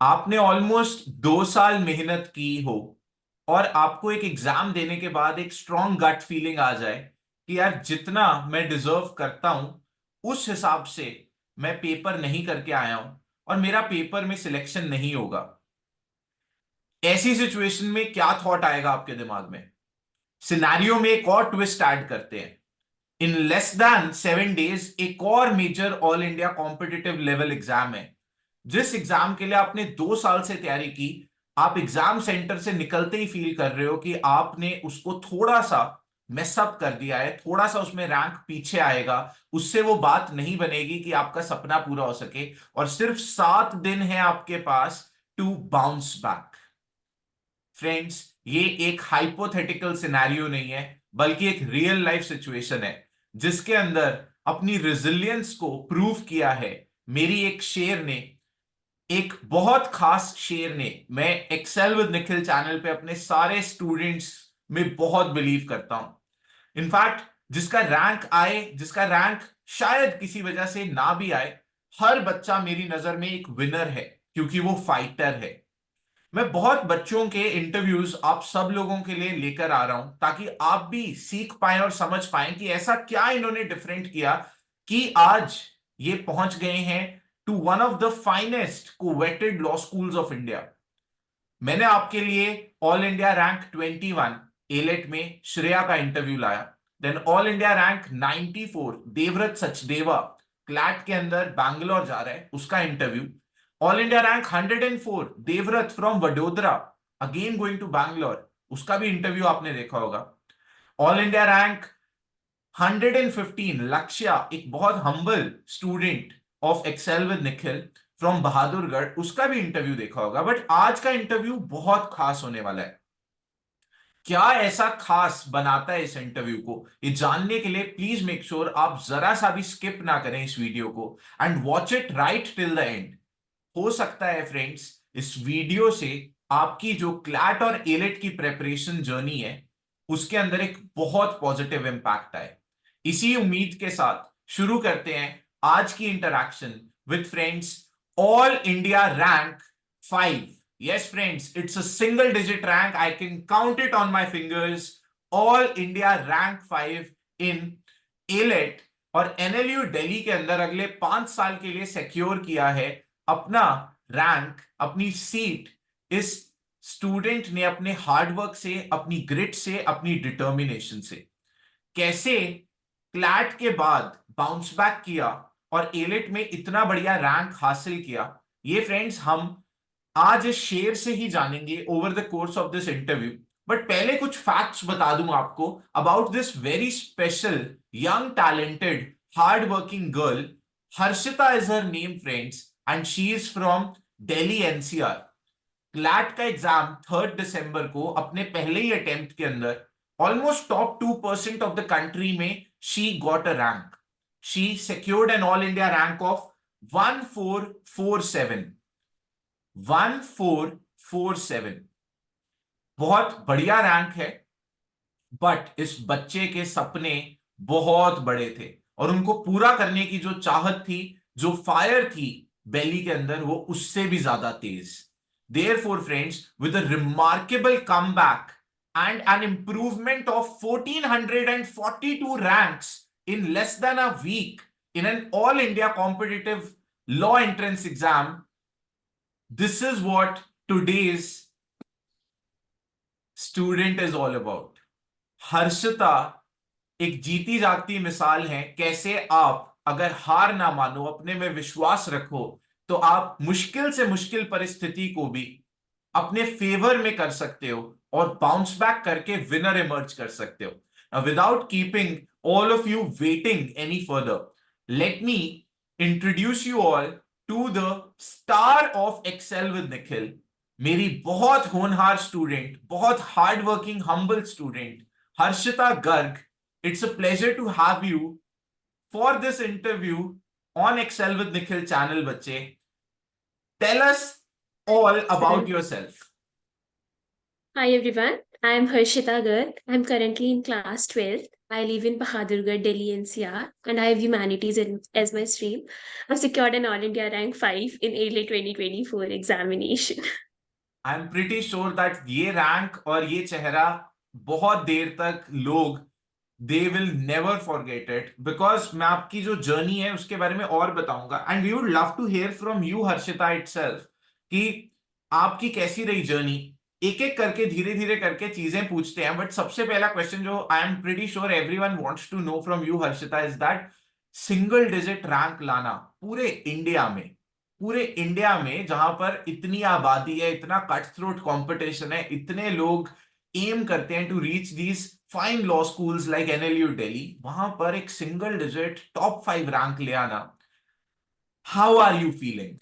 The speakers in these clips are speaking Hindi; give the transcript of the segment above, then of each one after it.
आपने ऑलमोस्ट 2 साल मेहनत की हो और आपको एक एग्जाम देने के बाद एक स्ट्रॉन्ग गट फीलिंग आ जाए कि यार जितना मैं डिजर्व करता हूं उस हिसाब से मैं पेपर नहीं करके आया हूं और मेरा पेपर में सिलेक्शन नहीं होगा। ऐसी सिचुएशन में क्या थॉट आएगा आपके दिमाग में? सिनेरियो में एक और ट्विस्ट ऐड करते हैं। इन लेस देन 7 डेज एक और major all India competitive level exam है, जिस एग्जाम के लिए आपने 2 साल से तैयारी की। आप एग्जाम सेंटर से निकलते ही फील कर रहे हो कि आपने उसको थोड़ा सा मेसअप कर दिया है, थोड़ा सा उसमें रैंक पीछे आएगा, उससे वो बात नहीं बनेगी कि आपका सपना पूरा हो सके। और सिर्फ 7 दिन है आपके पास टू बाउंस बैक। फ्रेंड्स, ये एक हाइपोथेटिकल सिनेरियो नहीं है, बल्कि एक रियल लाइफ सिचुएशन है जिसके अंदर अपनी रेजिलियंस को प्रूव किया है मेरी एक शेर ने, एक बहुत खास शेर ने। मैं एक्सेल विद निखिल चैनल पे अपने सारे स्टूडेंट्स में बहुत बिलीव करता हूं। इनफैक्ट जिसका रैंक आए, जिसका रैंक शायद किसी वजह से ना भी आए, हर बच्चा मेरी नजर में एक विनर है, क्योंकि वो फाइटर है। मैं बहुत बच्चों के इंटरव्यूज आप सब लोगों के लिए लेकर आ रहा हूं ताकि आप भी सीख पाएं और समझ पाएं कि ऐसा क्या इन्होंने डिफरेंट किया कि आज ये पहुंच गए हैं to one of the finest coveted law schools of India. मैंने आपके लिए ऑल इंडिया रैंक 21 एलेट में श्रेया का इंटरव्यू लाया। Then all India rank 94 Devvrat Sachdeva CLAT के अंदर बैंगलोर जा रहा है, उसका interview. All India rank 104 Devvrat from Vadodara, again going to Bangalore, उसका भी इंटरव्यू आपने देखा होगा। ऑल इंडिया रैंक 115 लक्ष्या, एक बहुत humble student of Excel with Nikhil from Bahadurgarh, उसका भी इंटरव्यू देखा होगा। बट आज का इंटरव्यू बहुत खास होने वाला है। क्या ऐसा खास बनाता है इस इंटरव्यू को, ये जानने के लिए प्लीज मेक श्योर आप जरा सा भी स्किप ना करें इस वीडियो को and watch it right till the end. हो सकता है फ्रेंड्स, इस वीडियो से आपकी जो क्लैट और एलेट की प्रेपरेशन जर्नी है उसके अंदर एक बहुत पॉजिटिव इंपैक्ट आए। इसी उम्मीद के साथ शुरू करते हैं आज की interaction with friends. All India rank 5, yes friends, it's a single digit rank, I can count it on my fingers. All India rank 5 in ALET और NLU दिल्ली के अंदर अगले 5 साल के लिए सिक्योर किया है अपना रैंक, अपनी सीट। इस स्टूडेंट ने अपने हार्डवर्क से, अपनी ग्रिट से, अपनी डिटर्मिनेशन से कैसे क्लैट के बाद बाउंस बैक किया और एलेट में इतना बढ़िया रैंक हासिल किया, ये फ्रेंड्स हम आज इस शेर से ही जानेंगे over the course of this interview. But पहले कुछ फैक्ट्स बता दूं आपको about this very special young talented hard working girl. Harshita is her name friends and she is from Delhi NCR. CLAT का एग्जाम 3 दिसंबर को अपने पहले ही अटेम्प्ट के अंदर almost top 2% of the country में she got a rank. She secured an all India rank of 1447। 1447 बहुत बढ़िया रैंक है। बट इस बच्चे के सपने बहुत बड़े थे और उनको पूरा करने की जो चाहत थी, जो फायर थी बेली के अंदर, वो उससे भी ज्यादा तेज। Therefore, friends, with a remarkable comeback and an improvement of 1442 ranks in less than a week in an all India competitive law entrance exam, this is what today's student is all about. Harshita एक जीती जागती मिसाल है कैसे आप अगर हार ना मानो, अपने में विश्वास रखो, तो आप मुश्किल से मुश्किल परिस्थिति को भी अपने फेवर में कर सकते हो और बाउंस बैक करके विनर इमर्ज कर सकते हो। Without keeping all of you waiting any further, let me introduce you all to the star of Excel with Nikhil, मेरी बहुत होनहार स्टूडेंट, बहुत hard working humble student Harshita Garg. It's a pleasure to have you for this interview on Excel with Nikhil channel. बच्चे, tell us all about Excellent. yourself. Hi everyone. I am Harshita Garg. I'm currently in class 12th. I live in Bahadurgarh, Delhi NCR, and I have humanities as my stream. I've secured an All India rank 5 in A-Late 2024 examination. I am pretty sure that ये रैंक और ये चेहरा बहुत देर तक लोग they will never forget it, because मैं आपकी जो जर्नी है उसके बारे में और बताऊंगा, and we would love to hear from you Harshita itself कि आपकी कैसी रही जर्नी। एक एक करके धीरे धीरे करके चीजें पूछते हैं, बट सबसे पहला क्वेश्चन जो I am pretty sure everyone wants to know from you Harshita is that single digit rank लाना पूरे इंडिया में, पूरे इंडिया में जहां पर इतनी आबादी है, इतना कट थ्रोट कंपटीशन है, इतने लोग एम करते हैं to reach these fine law schools like NLU Delhi, वहां पर एक सिंगल डिजिट टॉप 5 रैंक ले आना, how are you feeling?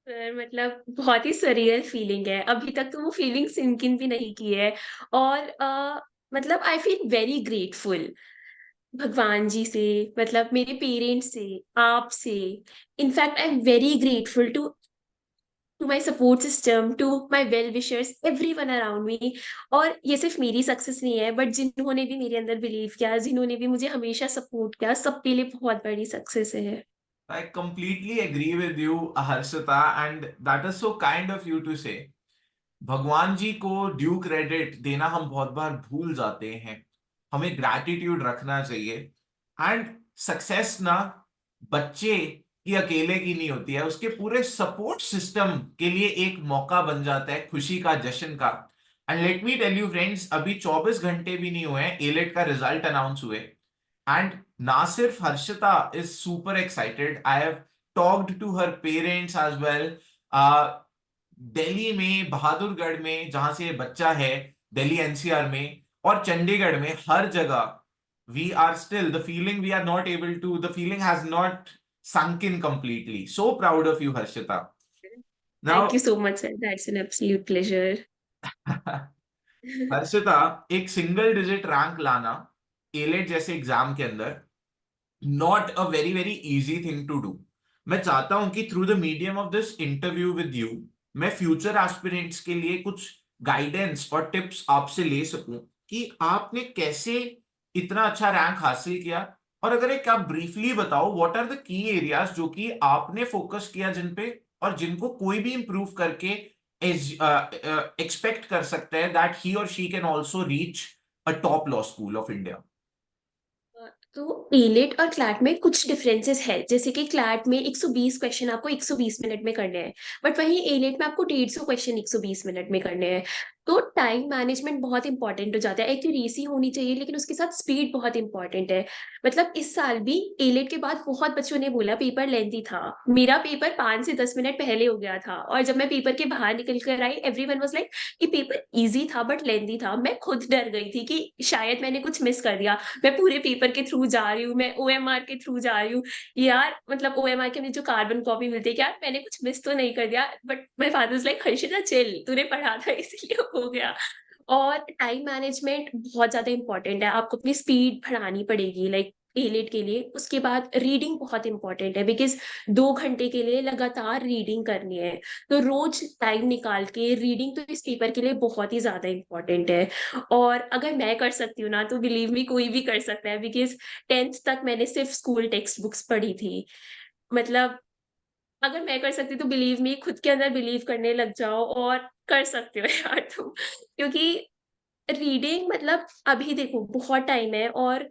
Sir मतलब बहुत ही सरियल फीलिंग है, अभी तक तो वो फीलिंग सिंक इन भी नहीं की है। और मतलब आई फील वेरी ग्रेटफुल भगवान जी से, मतलब मेरे पेरेंट्स से, आपसे। In fact I am very grateful to my support system, to my well wishers, every one around me. और ये सिर्फ मेरी सक्सेस नहीं है, बट जिन्होंने भी मेरे अंदर बिलीव किया, जिन्होंने भी मुझे हमेशा सपोर्ट किया, सबके लिए बहुत बड़ी सक्सेस है। I completely agree with you, Harshita, and that is so kind of you to say. भगवान जी को ड्यू क्रेडिट देना हम बहुत बार भूल जाते हैं, हमें ग्रैटिट्यूड रखना चाहिए। एंड सक्सेस ना बच्चे की अकेले की नहीं होती है, उसके पूरे सपोर्ट सिस्टम के लिए एक मौका बन जाता है खुशी का, जश्न का। And let me tell you friends, अभी 24 घंटे भी नहीं हुए हैं एलेट का रिजल्ट अनाउंस हुए, एंड ना सिर्फ Harshita is super excited, I have talked to her parents as well. Delhi में, बहादुरगढ़ में जहां से ये बच्चा है, दिल्ली एनसीआर में और चंडीगढ़ में, हर जगह we are still the feeling, we are not able to, the feeling has not sunk in completely. So proud of you, Harshita. Thank you Now, so much sir, that's an absolute pleasure. Harshita, एक सिंगल डिजिट रैंक लाना एलेट जैसे एग्जाम के अंदर not a very very easy thing to do. मैं चाहता हूं कि through the medium of this interview with you मैं फ्यूचर एस्पिरेंट्स के लिए कुछ गाइडेंस और टिप्स आपसे ले सकूं कि आपने कैसे इतना अच्छा रैंक हासिल किया। और अगर एक आप ब्रीफली बताओ what are the key areas जो कि आपने फोकस किया जिन पे, और जिनको कोई भी इंप्रूव करके एक्सपेक्ट कर सकता है दैट ही और she can also reach a top law school of India. तो एलेट और क्लैट में कुछ डिफरेंसेस है, जैसे कि क्लैट में 120 क्वेश्चन आपको 120 मिनट में करने हैं, बट वहीं एलेट में आपको 150 क्वेश्चन 120 मिनट में करने हैं। तो टाइम मैनेजमेंट बहुत इंपॉर्टेंट हो जाता है, एक्यूरेसी होनी चाहिए, लेकिन उसके साथ स्पीड बहुत इंपॉर्टेंट है। मतलब इस साल भी एलेट के बाद बहुत बच्चों ने बोला पेपर लेंथी था। मेरा पेपर 5 से 10 मिनट पहले हो गया था, और जब मैं पेपर के बाहर निकल कर आई, एवरीवन वाज लाइक कि पेपर इजी था बट लेंथी था। मैं खुद डर गई थी कि शायद मैंने कुछ मिस कर दिया। मैं पूरे पेपर के थ्रू जा रही हूँ, मैं ओएमआर के थ्रू जा रही हूँ यार, मतलब ओएमआर के में जो कार्बन कॉपी मिलती है, यार मैंने कुछ मिस तो नहीं कर दिया। But my father is like Harshita chill, तूने पढ़ा था इसीलिए हो गया। और टाइम मैनेजमेंट बहुत ज्यादा इंपॉर्टेंट है, आपको अपनी स्पीड बढ़ानी पड़ेगी लाइक एलेट के लिए। उसके बाद रीडिंग बहुत इंपॉर्टेंट है, बिकॉज 2 घंटे के लिए लगातार रीडिंग करनी है। तो रोज टाइम निकाल के रीडिंग तो इस पेपर के लिए बहुत ही ज्यादा इंपॉर्टेंट है। और अगर मैं कर सकती हूँ ना, तो बिलीव मी कोई भी कर सकता है, बिकॉज 10th तक मैंने सिर्फ स्कूल टेक्स्ट बुक्स पढ़ी थी। मतलब अगर मैं कर सकती तो बिलीव मी, खुद के अंदर बिलीव करने लग जाओ और कर सकते हो यार तुम। क्योंकि रीडिंग मतलब अभी देखो बहुत टाइम है, और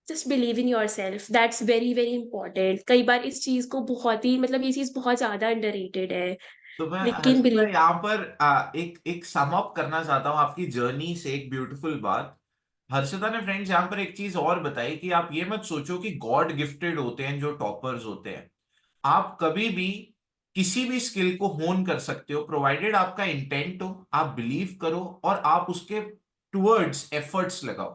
just believe in your self, that's very very important. कई बार इस चीज को बहुत ही, मतलब ये चीज बहुत ज्यादा अंडररेटेड है, तो मैं लेकिन हर्षिता बिलीव। यहाँ पर एक एक सम अप करना चाहता हूँ आपकी जर्नी से एक ब्यूटीफुल बात। हर्षिता ने फ्रेंड्स यहाँ पर एक चीज और बताई कि आप ये मत सोचो कि गॉड गिफ्टेड होते हैं जो टॉपर्स होते हैं। आप कभी भी किसी भी स्किल को होन कर सकते हो, प्रोवाइडेड आपका इंटेंट हो, आप बिलीव करो और आप उसके टुवर्ड्स एफर्ट्स लगाओ।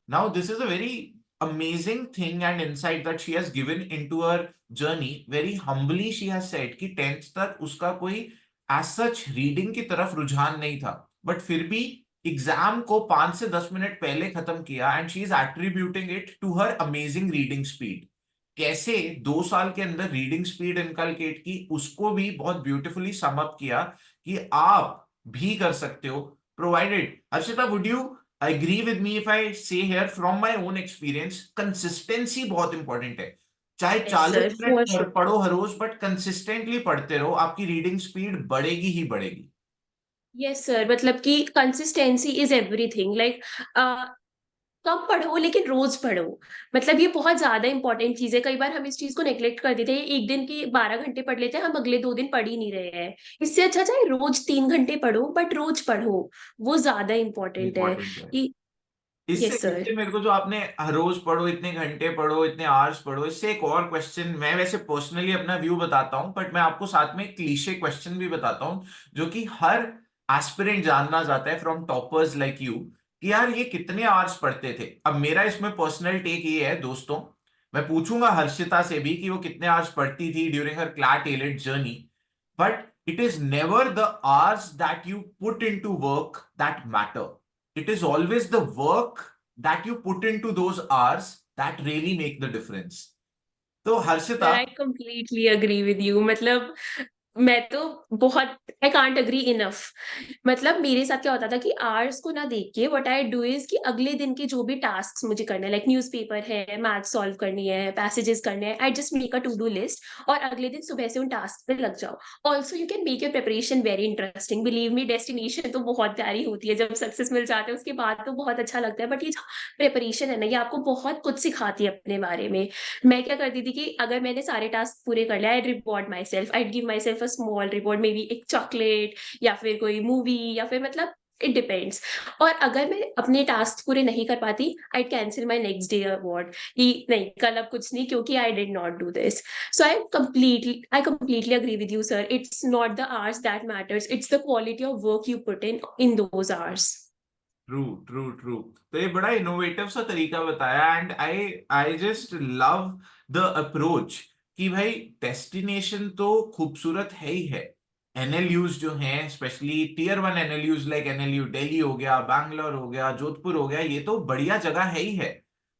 Now, this is a very amazing thing and insight that she has given into her journey. Very humbly, she has said कि 10th तक उसका कोई as such रीडिंग की तरफ रुझान नहीं था, बट फिर भी एग्जाम को 5 से 10 मिनट पहले खत्म किया, and she is attributing it to her amazing reading speed. कैसे 2 साल के अंदर रीडिंग स्पीड इनकलकेट की, उसको भी बहुत ब्यूटिफुली सम अप किया कि आप भी कर सकते हो, provided. Arshita, would you agree with me if I say here from my own experience, consistency बहुत इंपॉर्टेंट है। चाहे yes sir, 40 minute for sure. पढ़ो हर रोज, बट कंसिस्टेंटली पढ़ते रहो, आपकी रीडिंग स्पीड बढ़ेगी ही बढ़ेगी। यस सर, मतलब कि कंसिस्टेंसी इज एवरीथिंग, लाइक कम पढ़ो लेकिन रोज पढ़ो। मतलब ये बहुत ज्यादा इंपॉर्टेंट चीज है। कई बार हम इस चीज को नेग्लेक्ट कर देते हैं, एक दिन की 12 घंटे पढ़ लेते हैं, हम अगले 2 दिन पढ़ ही नहीं रहे हैं। इससे अच्छा चाहे रोज 3 घंटे पढ़ो, बट रोज पढ़ो, वो ज्यादा इंपॉर्टेंट है। इंपॉर्टेंट है। ये इससे यस सर। इससे मेरे को, जो आपने हर रोज पढ़ो, इतने घंटे पढ़ो, इतने आवर्स पढ़ो, इससे एक और क्वेश्चन, मैं वैसे पर्सनली अपना व्यू बताता हूं, बट मैं आपको साथ में एक क्लीशे क्वेश्चन भी बताता हूं, जो कि हर एस्पिरेंट जानना चाहता है फ्रॉम टॉपर्स लाइक यू, कि यार ये कितने आवर्स पढ़ते थे। अब मेरा इसमें पर्सनल टेक ये है दोस्तों, मैं पूछूंगा हर्षिता से भी कि वो कितने आवर्स पढ़ती थी during her CLAT AILET journey, but it is never the hours that you put in to work that matter, it is always the work that you put into those hours that really make the difference. तो Harshita. Sir I completely agree with you. मतलब मैं तो बहुत, आई कांट अग्री इनफ। मतलब मेरे साथ क्या होता था कि आवर्स को ना देख के व्हाट आई डू इज कि अगले दिन के जो भी टास्क मुझे करने हैं, लाइक न्यूज़पेपर है, मैथ सॉल्व करनी है, पैसेजेस करने हैं, I just make a to do list और अगले दिन सुबह से उन टास्क पे लग जाओ। Also you can make your preparation very interesting. Believe me, destination तो बहुत प्यारी होती है, जब सक्सेस मिल जाता है उसके बाद तो बहुत अच्छा लगता है, बट ये जो प्रिपरेशन है ना, ये आपको बहुत कुछ सिखाती है अपने बारे में। मैं क्या करती थी कि अगर मैंने सारे टास्क पूरे कर लिया, I reward myself, I give myself a small reward, maybe एक चॉकलेट या फिर कोई मूवी या फिर मतलब इट डिपेंड्स। और अगर मैं अपने टास्क पूरे नहीं कर पाती, I cancel my next day award कि नहीं, कल अब कुछ नहीं, क्योंकि I did not do this. So I completely agree with you sir. It's not the hours that matters, it's the quality of work you put in those hours. True true true. तो ये बड़ा इनोवेटिव सा तरीका बताया, and I I just love the approach, कि भाई डेस्टिनेशन तो खूबसूरत है ही है। एनएलयूज जो हैं, specially tier 1 NLUs like NLU Delhi हो गया, बैंगलोर हो गया, जोधपुर हो गया, ये तो बढ़िया जगह है ही है।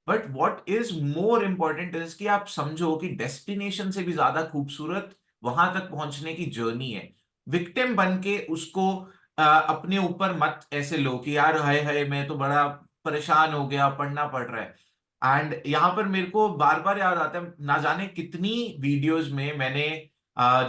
But what is more important is कि आप समझो कि डेस्टिनेशन से भी ज्यादा खूबसूरत वहां तक पहुंचने की जर्नी है। विक्टिम बन के उसको अपने ऊपर मत ऐसे लो कि यार हाय हाय मैं तो बड़ा परेशान हो गया, पढ़ना पड़ रहा है। एंड यहाँ पर मेरे को बार बार याद आता है, ना जाने कितनी वीडियोस में मैंने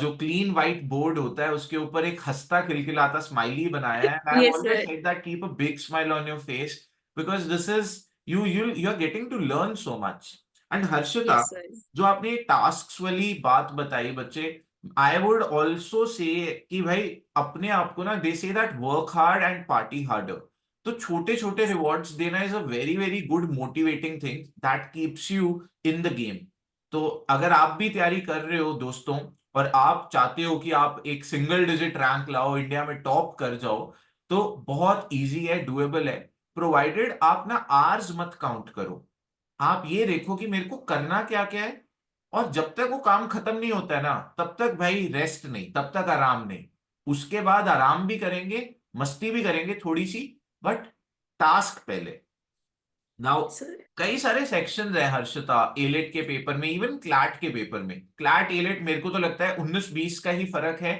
जो क्लीन व्हाइट बोर्ड होता है उसके ऊपर एक हंसता खिलखिलाता स्माइली बनाया है। I have yes always sir. Said that keep a big smile on your face, because this is you are getting to learn so much. And Harshita, yes sir. जो आपने टास्क वाली बात बताई बच्चे, आई वुड ऑल्सो से कि भाई अपने आप को ना, they say that work hard and party harder, तो छोटे छोटे रिवॉर्ड्स देना is a very very good motivating thing that keeps you in the game. तो अगर आप भी तैयारी कर रहे हो दोस्तों, और आप चाहते हो कि आप एक सिंगल डिजिट रैंक लाओ, इंडिया में टॉप कर जाओ, तो बहुत इजी है, डुएबल है, प्रोवाइडेड आप ना आर्स मत काउंट करो। आप ये देखो कि मेरे को करना क्या क्या है, और जब तक वो काम खत्म नहीं होता है ना, तब तक भाई रेस्ट नहीं, तब तक आराम नहीं। उसके बाद आराम भी करेंगे, मस्ती भी करेंगे थोड़ी सी, बट टास्क पहले। नाउ सर कई सारे सेक्शंस है हर्षिता एलेट के पेपर में, इवन क्लैट के पेपर में। क्लैट एलेट मेरे को तो लगता है 19-20 का ही फर्क है।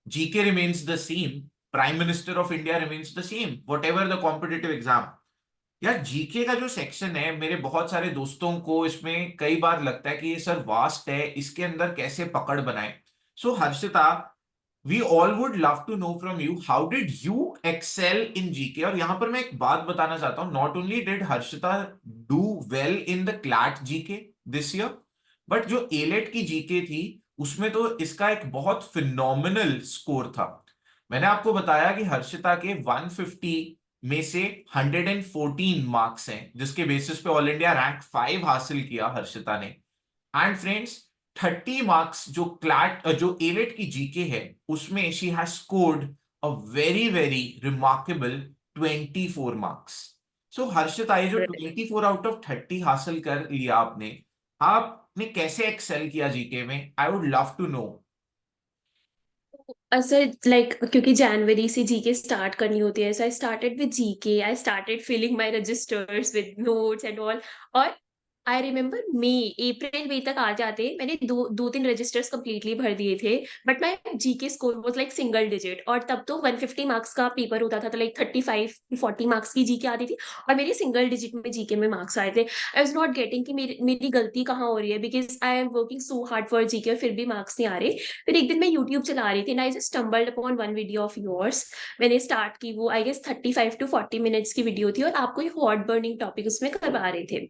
GK remains the same, prime minister of India remains the same, what ever the competitive exam. यार जीके का जो सेक्शन है, मेरे बहुत सारे दोस्तों को इसमें कई बार लगता है कि ये सर वास्ट है, इसके अंदर कैसे पकड़ बनाए। So Harshita, we all would love to know from you how did you excel in GK. और यहां पर मैं एक बात बताना चाहता हूं, not only did Harshita do well in the CLAT GK this year, but जो एलेट की जीके थी उसमें तो इसका एक बहुत फिनोमिनल स्कोर था। मैंने आपको बताया कि हर्षिता के 150 में से 114 मार्क्स हैं, जिसके बेसिस पे ऑल इंडिया रैंक 5 हासिल किया हर्षिता ने। एंड फ्रेंड्स, 30 मार्क्स जो एलेट की जीके है, उसमें she has scored a very very remarkable 24 marks. So Harshita, ये जो 24 आउट ऑफ 30 हासिल कर लिया आपने, आपने कैसे एक्सेल किया जीके में, I would love to know. Sir, like क्योंकि जनवरी से जीके स्टार्ट करनी होती है, so I started with GK, I started filling my registers with notes and all. और आई रिमेम्बर अप्रैल मई तक आ जाते। मैंने 2-3 रजिस्टर्स कंप्लीटली भर दिए थे, but my GK score was like single digit, और तब तो 150 मार्क्स का पेपर होता था, तो लाइक 35-40 मार्क्स की जीके आती थी, और मेरी सिंगल डिजिट में जीके में मार्क्स आए थे। आई वाज़ नॉट गेटिंग कि मेरी मेरी गलती कहाँ हो रही है, because I am working so hard for GK और फिर भी मार्क्स नहीं आ रहे। फिर एक दिन मैं यूट्यूब चला रही थी and I just stumbled upon one video of yours. मैंने स्टार्ट की, वो आई गेस 35 टू 40 मिनट्स की वीडियो थी, और आप कोई हॉट बर्निंग टॉपिक उसमें करवा रहे थे।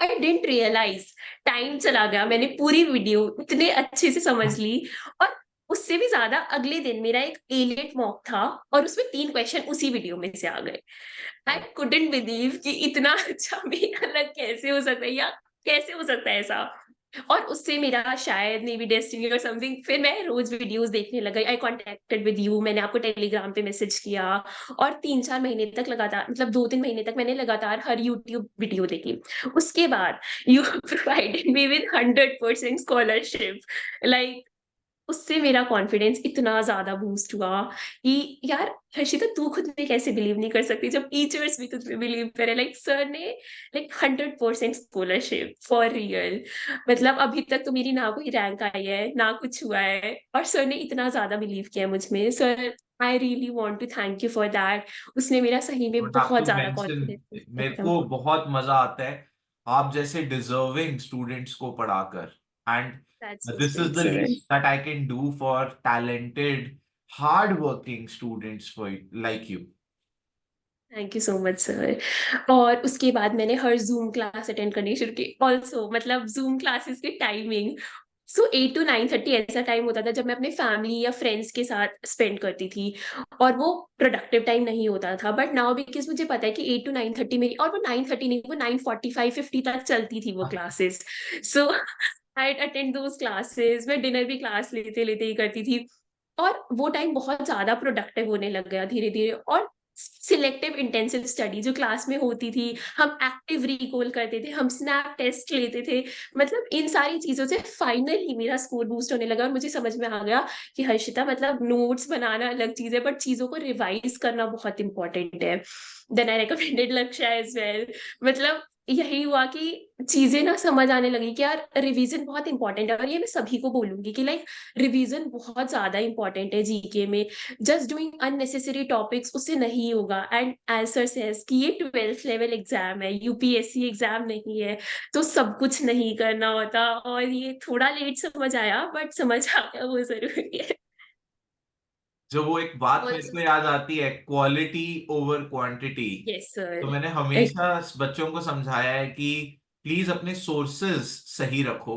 आई डिडंट रियलाइज टाइम चला गया, मैंने पूरी वीडियो इतने अच्छे से समझ ली, और उससे भी ज्यादा अगले दिन मेरा एक एलिट मॉक था, और उसमें 3 क्वेश्चन उसी वीडियो में से आ गए। आई कुडंट बिलीव कि इतना अच्छा मेरा लक कैसे हो सकता है, या कैसे हो सकता है ऐसा। और उससे मेरा शायद मे बी डेस्टिनी और समथिंग, फिर मैं रोज वीडियोस देखने लग गई। आई कॉन्टेक्टेड विद यू, मैंने आपको टेलीग्राम पे मैसेज किया, और 3-4 महीने तक लगातार, मतलब 2-3 महीने तक मैंने लगातार हर यूट्यूब वीडियो देखी। उसके बाद you provided me with 100% scholarship. Like उससे मेरा कॉन्फिडेंस इतना ज़्यादा बूस्ट हुआ कि यार हर्षिता, तू खुद में कैसे बिलीव नहीं कर सकती जब टीचर्स भी तुझ पे बिलीव करे। लाइक सर ने लाइक 100% स्कॉलरशिप फॉर रियल। मतलब अभी तक तो मेरी ना कोई रैंक आई है ना कुछ हुआ है, और सर ने इतना ज़्यादा बिलीव किया मुझ में। Sir, I really want to thank you for that. उसने मेरा सही में बट आप बहुत टू ज़्यादा मेंशन, कॉन्फिडेंस बूस्ट मेरे किया। को बहुत मजा आता है आप जैसे डिजर्विंग स्टूडेंट्स को पढ़ाकर, and that's so this is sweet the sir. Least that I can do for talented hard working students for like you. Thank you so much sir. और उसके बाद मैंने हर ज़ूम क्लास अटेंड करनी शुरू की। ऑल्सो मतलब ज़ूम क्लासेस की टाइमिंग, सो 8 टू 9:30 ऐसा टाइम होता था जब मैं अपने फैमिली या फ्रेंड्स के साथ स्पेंड करती थी, और वो प्रोडक्टिव टाइम नहीं होता था। बट नाउ बिकॉज़ मुझे पता है कि 8 टू 9:30 मेरी, और वो 9:30 नहीं, वो 9:45 50 तक चलती थी वो classes. So I attend those classes. मैं डिनर भी क्लास लेते-लेते ही करती थी। और वो टाइम बहुत ज़्यादा प्रोडक्टिव होने लग गया धीरे-धीरे। और सिलेक्टिव इंटेंसिव स्टडी जो क्लास में होती थी, हम एक्टिव रिकॉल करते थे, हम स्नैप टेस्ट लेते थे। मतलब इन सारी चीज़ों से फाइनली मेरा स्कोर बूस्ट होने लगा, और मुझे समझ में आ गया कि हर्षिता, मतलब नोट्स बनाना अलग चीज़ है, बट चीज़ों को रिवाइज़ करना बहुत इम्पोर्टेंट है। देन आई रिकमेंडेड लक्ष्य एज़ वेल। मतलब यही हुआ कि चीज़ें ना समझ आने लगी कि यार रिवीजन बहुत इंपॉर्टेंट है, और ये मैं सभी को बोलूँगी कि लाइक रिवीजन बहुत ज़्यादा इंपॉर्टेंट है जीके में। जस्ट डूइंग अननेसेसरी टॉपिक्स उससे नहीं होगा। एंड एज सर सेज कि ये 12th लेवल एग्जाम है, यूपीएससी एग्जाम नहीं है, तो सब कुछ नहीं करना होता। और ये थोड़ा लेट समझ आया, बट समझ आ गया, वो जरूरी है। जो वो एक बात मेरे ऑल्सो को याद आती है, क्वालिटी ओवर क्वांटिटी। यस तो सर। मैंने हमेशा बच्चों को समझाया है कि प्लीज अपने सोर्सेज सही रखो।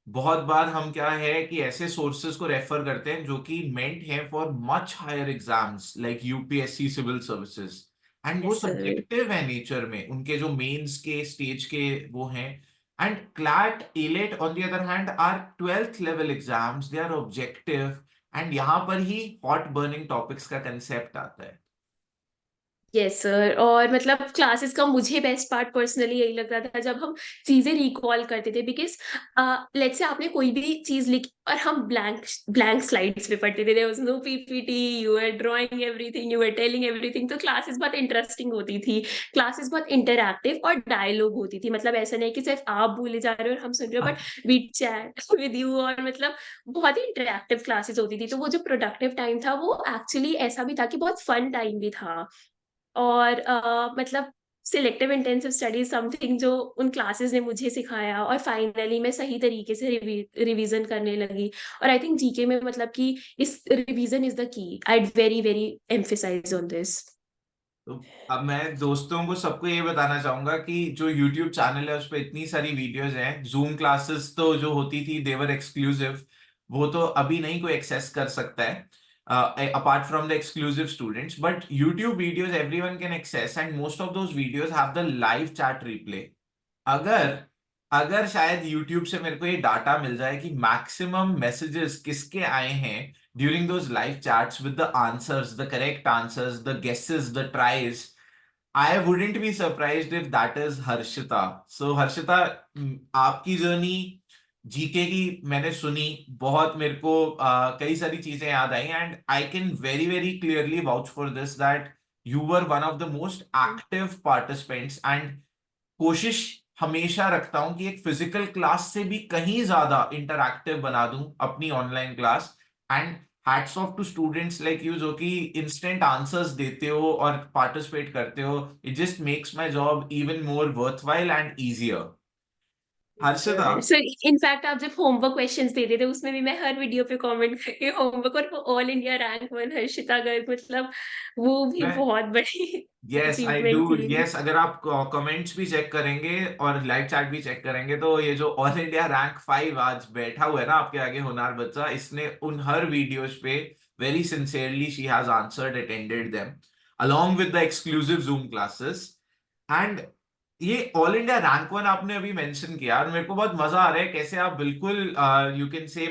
बहुत बार हम क्या है कि ऐसे सोर्सेज को रेफर करते हैं जो कि मेंट है for much higher exams like UPSC civil services, and वो यस सर। सब्जेक्टिव है नेचर में, उनके जो मेंस के स्टेज के वो हैं। And CLAT AILET on the other hand are 12th level exams, they are objective, and यहां पर ही हॉट बर्निंग टॉपिक्स का कंसेप्ट आता है। Yes sir. और मतलब क्लासेस का मुझे बेस्ट पार्ट पर्सनली यही लगता था जब हम चीजें रिकॉल करते थे, बिकॉज लेट्स से आपने कोई भी चीज लिखी और हम ब्लैंक ब्लैंक स्लाइड्स पे पढ़ते थे, there was no PPT, you are drawing everything, you are telling everything. तो क्लासेस बहुत इंटरेस्टिंग होती थी, क्लासेस बहुत इंटरैक्टिव और डायलॉग होती थी। मतलब ऐसा नहीं कि सिर्फ आप बोले जा रहे हो और हम सुन रहे हो, but we chat with you. और मतलब बहुत ही इंटरैक्टिव क्लासेस होती थी। तो वो जो प्रोडक्टिव टाइम था वो एक्चुअली ऐसा भी था कि बहुत फन टाइम भी था। और मतलब सिलेक्टिव इंटेंसिव स्टडीज समथिंग जो उन क्लासेस ने मुझे सिखाया, और फाइनली मैं सही तरीके से रिवीजन करने लगी। और आई थिंक जीके में मतलब कि इस revision is the key. I very very emphasize on this. तो अब मैं दोस्तों को सबको ये बताना चाहूंगा कि जो YouTube चैनल है उस पर इतनी सारी वीडियोस हैं। जूम क्लासेस तो जो होती थी देवर एक्सक्लूसिव, वो तो अभी नहीं कोई एक्सेस कर सकता है apart from the exclusive students, but YouTube videos everyone can access, and most of those videos have the live chat replay. अगर अगर शायद YouTube से मेरे को ये डाटा मिल जाए कि मैक्सिमम मैसेजेस किसके आए हैं during those live chats with the answers, the correct answers, the guesses, the tries, I wouldn't be surprised if that is Harshita. So Harshita, आपकी जर्नी जीके की मैंने सुनी, बहुत मेरे को कई सारी चीजें याद आई, and I can very very clearly vouch for this that you were one of the most active participants, and कोशिश हमेशा रखता हूं कि एक फिजिकल क्लास से भी कहीं ज्यादा इंटरैक्टिव बना दूं अपनी online class. And hats off to students like you जो कि इंस्टेंट आंसर्स देते हो और पार्टिसिपेट करते हो। It just makes my job even more worthwhile and easier. Harshada. Sir sir in fact आप जब होमवर्क क्वेश्चंस देते थे उसमें भी मैं हर वीडियो पे कमेंट करके होमवर्क, और वो all India rank one Harshita Garg, मतलब वो भी मैं बहुत बड़ी यस आई डू। अचीवमेंट थी। यस, अगर आप कमेंट्स भी चेक करेंगे और लाइव चैट भी चेक करेंगे तो ये जो ऑल इंडिया रैंक 5 आज बैठा हुआ है ना आपके आगे, होनार बच्चा, इसने उन हर वीडियोस पे very sincerely she has answered, attended them along with the exclusive Zoom classes। And ये ऑल इंडिया रैंक 1 आपने अभी मेंशन किया और मेरे को बहुत मजा आ रहा है कैसे आप बिल्कुल यू कैन से